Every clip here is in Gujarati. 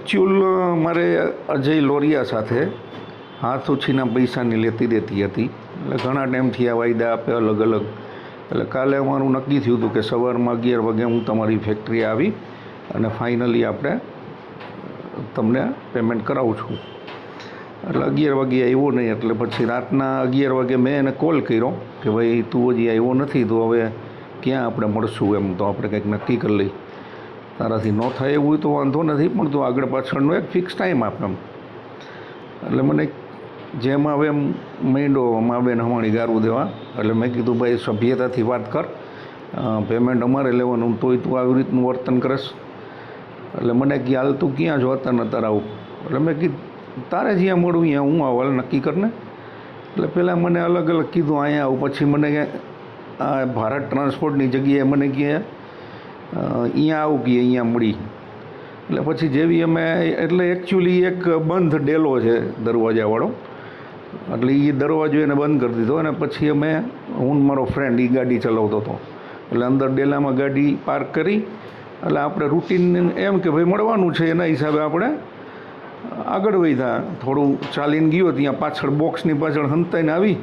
એકચ્યુઅલ મારે અજય લોરિયા સાથે હાથ ઉછીના પૈસાની લેતી દેતી હતી. એટલે ઘણા ટાઈમથી આ વાયદા આપે અલગ અલગ. એટલે કાલે અમારું નક્કી થયું હતું કે સવારમાં 11 વાગે હું તમારી ફેક્ટરી આવી અને ફાઇનલી આપણે તમને પેમેન્ટ કરાવું છું. એટલે 11 વાગે આવ્યો નહીં. એટલે પછી રાતના 11 વાગે મેં એને કોલ કર્યો કે ભાઈ તું હજી આવ્યો નથી તો હવે ક્યાં આપણે મળશું, એમ તો આપણે કંઈક નક્કી કરી લઈ. તારાથી ન થાય એવું હોય તો વાંધો નથી, પણ તું આગળ પાછળનો એક ફિક્સ ટાઈમ આપ એમ. એટલે મને જેમ આવે એમ માંડ્યો મા બેન હમાણી ગારું દેવા. એટલે મેં કીધું ભાઈ સભ્યતાથી વાત કર, પેમેન્ટ અમારે લેવાનું, તોય તું આવી રીતનું વર્તન કરશ. એટલે મને કે હાલ તું ક્યાં જો હતા નતર આવું. એટલે મેં કીધું તારે જ્યાં મળું ત્યાં હું આવું, હાલ નક્કી કરને. એટલે પહેલાં મને અલગ અલગ કીધું અહીંયા આવું, પછી મને કે આ ભારત ટ્રાન્સપોર્ટની જગ્યાએ મને કહે અહીંયા આવું કે અહીંયા મળી. એટલે પછી જેવી અમે, એટલે એકચ્યુઅલી એક બંધ ડેલો છે દરવાજાવાળો, એટલે એ દરવાજો એને બંધ કરી દીધો. અને પછી અમે, હું મારો ફ્રેન્ડ એ ગાડી ચલાવતો હતો, એટલે અંદર ડેલામાં ગાડી પાર્ક કરી. એટલે આપણે રૂટીન એમ કે ભાઈ મળવાનું છે, એના હિસાબે આપણે આગળ વધ્યા. થોડું ચાલીને ગયો, ત્યાં પાછળ બોક્સની પાછળ હંતાઈને આવી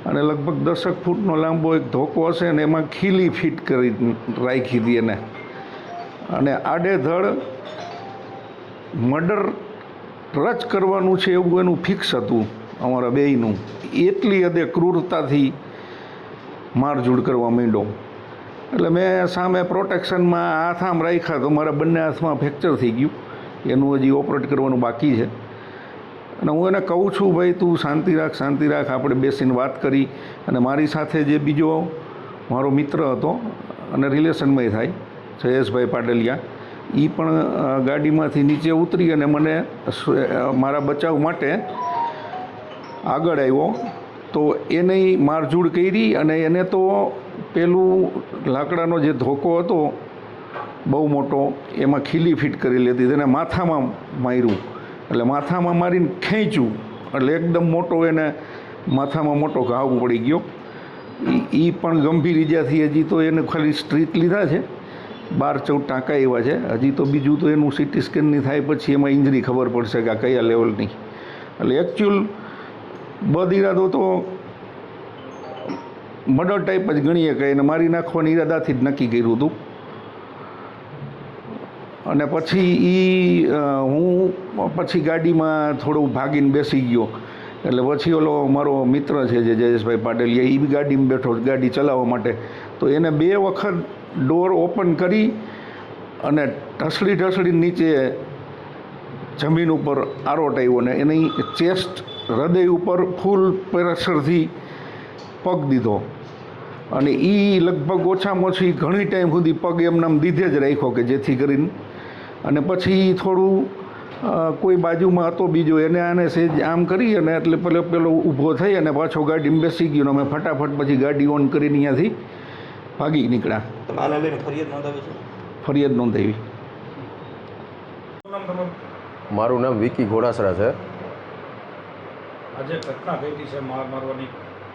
અને લગભગ 10 ફૂટનો લાંબો એક ધોકો હશે ને એમાં ખીલી ફિટ કરી રાખી હતી એને. અને આડેધડ મર્ડર રચ કરવાનું છે એવું એનું ફિક્સ હતું અમારા બેયનું. એટલી હદે ક્રૂરતાથી મારઝૂડ કરવા માંડ્યો. એટલે મેં સામે પ્રોટેક્શનમાં હાથ આમ રાખ્યા તો મારા બંને હાથમાં ફ્રેક્ચર થઈ ગયું. એનું હજી ઓપરેટ કરવાનું બાકી છે. અને હું એને કહું છું ભાઈ તું શાંતિ રાખ, શાંતિ રાખ. આપણે બેસીને વાત કરી. અને મારી સાથે જે બીજો મારો મિત્ર હતો અને રિલેશનમાં થાય જયેશભાઈ પાડલિયા, એ પણ ગાડીમાંથી નીચે ઉતરી અને મને મારા બચાવ માટે આગળ આવ્યો. તો એને મારઝૂડ કરી અને એને તો પેલું લાકડાનો જે ધોકો હતો બહુ મોટો, એમાં ખીલી ફિટ કરી લેતી, એને માથામાં માર્યું. એટલે માથામાં મારીને ખેંચ્યું એટલે એકદમ મોટો એને માથામાં મોટો ઘાવ પડી ગયો. એ પણ ગંભીર ઈજાથી હજી તો એને ખાલી સ્ટ્રીટ લીધા છે, 12-14 ટાંકા એવા છે. હજી તો બીજું તો એનું સીટી સ્કેનની થાય પછી એમાં ઇન્જરી ખબર પડશે કે આ કયા લેવલની. એટલે એકચ્યુઅલ બદ ઈરાદો તો મર્ડર ટાઈપ જ ગણીએ કે એને મારી નાખવાની ઈરાદાથી જ નક્કી કર્યું હતું. અને પછી હું પછી ગાડીમાં થોડું ભાગીને બેસી ગયો. એટલે પછી ઓલો મારો મિત્ર છે જે જયેશભાઈ પાડલિયા, એ બી ગાડીમાં બેઠો ગાડી ચલાવવા માટે. તો એને 2 વખત ડોર ઓપન કરી અને ઢસડી નીચે જમીન ઉપર આરોટ આવ્યો ને એની ચેસ્ટ હૃદય ઉપર ફૂલ પ્રેશરથી પગ દીધો. અને એ લગભગ ઓછામાં ઓછી ઘણી ટાઈમ સુધી પગ એમનામ દીધે જ રાખ્યો કે જેથી કરીને. અને પછી થોડું કોઈ બાજુમાં હતો બીજો, એને આને સેજ આમ કરી અને એટલે પેલો ઊભો થઈ અને પાછો ગાડીમાં બેસી ગયો. અમે ફટાફટ પછી ગાડી ઓન કરીને અહીંયાથી ભાગી નીકળ્યા. ફરિયાદ નોંધાવી. મારું નામ વિકી ઘોડાસરા છે. આજે ઘટના થઈ છે મારવાની,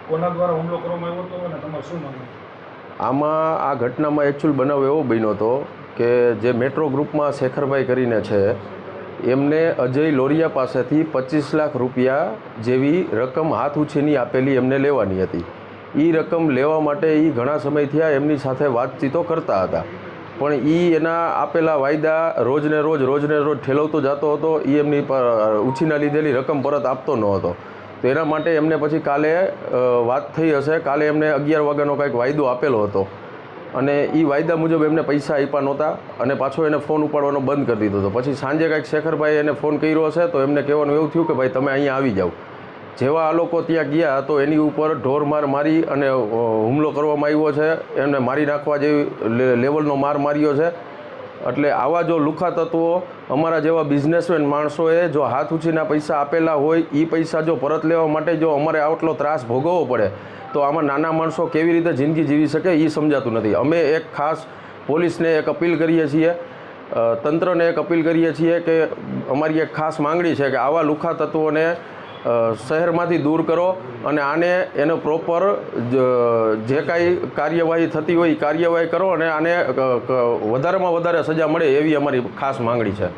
કોના દ્વારા હુમલો કરવામાં આવ્યો હતો અને તમારે શું માનવું? આમાં આ ઘટનામાં એકચ્યુઅલ બનાવ એવો બન્યો હતો કે જે મેટ્રો ગ્રુપમાં શેખરભાઈ કરીને છે, એમને અજય લોરિયા પાસેથી 25 લાખ રૂપિયા જેવી રકમ હાથ ઉછીની આપેલી એમને લેવાની હતી. એ રકમ લેવા માટે એ ઘણા સમય થયા એમની સાથે વાતચીતો કરતા હતા, પણ એ એના આપેલા વાયદા રોજને રોજ ઠેલવતો જતો હતો. એ એમની ઉછીના લીધેલી રકમ પરત આપતો ન હતો. તો એના માટે એમને પછી કાલે વાત થઈ હશે, કાલે એમને 11 વાગ્યાનો કાંઈક વાયદો આપેલો હતો અને એ વાયદા મુજબ એમને પૈસા આપ્યા નહોતા અને પાછો એને ફોન ઉપાડવાનો બંધ કરી દીધો હતો. પછી સાંજે કાંઈક શેખરભાઈ એને ફોન કર્યો હશે તો એમને કહેવાનું એવું થયું કે ભાઈ તમે અહીંયા આવી જાઓ. જેવા આ લોકો ત્યાં ગયા તો એની ઉપર ઢોરમાર મારી અને હુમલો કરવામાં આવ્યો છે. એમને મારી નાખવા જેવી લેવલનો માર માર્યો છે. એટલે આવા જો લુખા તત્વો અમારા જેવા બિઝનેસમેન માણસોએ જો હાથ ઉછીના પૈસા આપેલા હોય, એ પૈસા જો પરત લેવા માટે જો અમારે આટલો ત્રાસ ભોગવવો પડે તો આમાં નાના માણસો કેવી રીતે જિંદગી જીવી શકે એ સમજાતું નથી. અમે એક ખાસ પોલીસને એક અપીલ કરીએ છીએ, તંત્રને એક અપીલ કરીએ છીએ કે અમારી એક ખાસ માંગણી છે કે આવા લુખા તત્વોને શહેરમાંથી દૂર કરો અને આને એનો પ્રોપર જે કાંઈ કાર્યવાહી થતી હોય એ કાર્યવાહી કરો અને આને વધારેમાં વધારે સજા મળે એવી અમારી ખાસ માંગણી છે.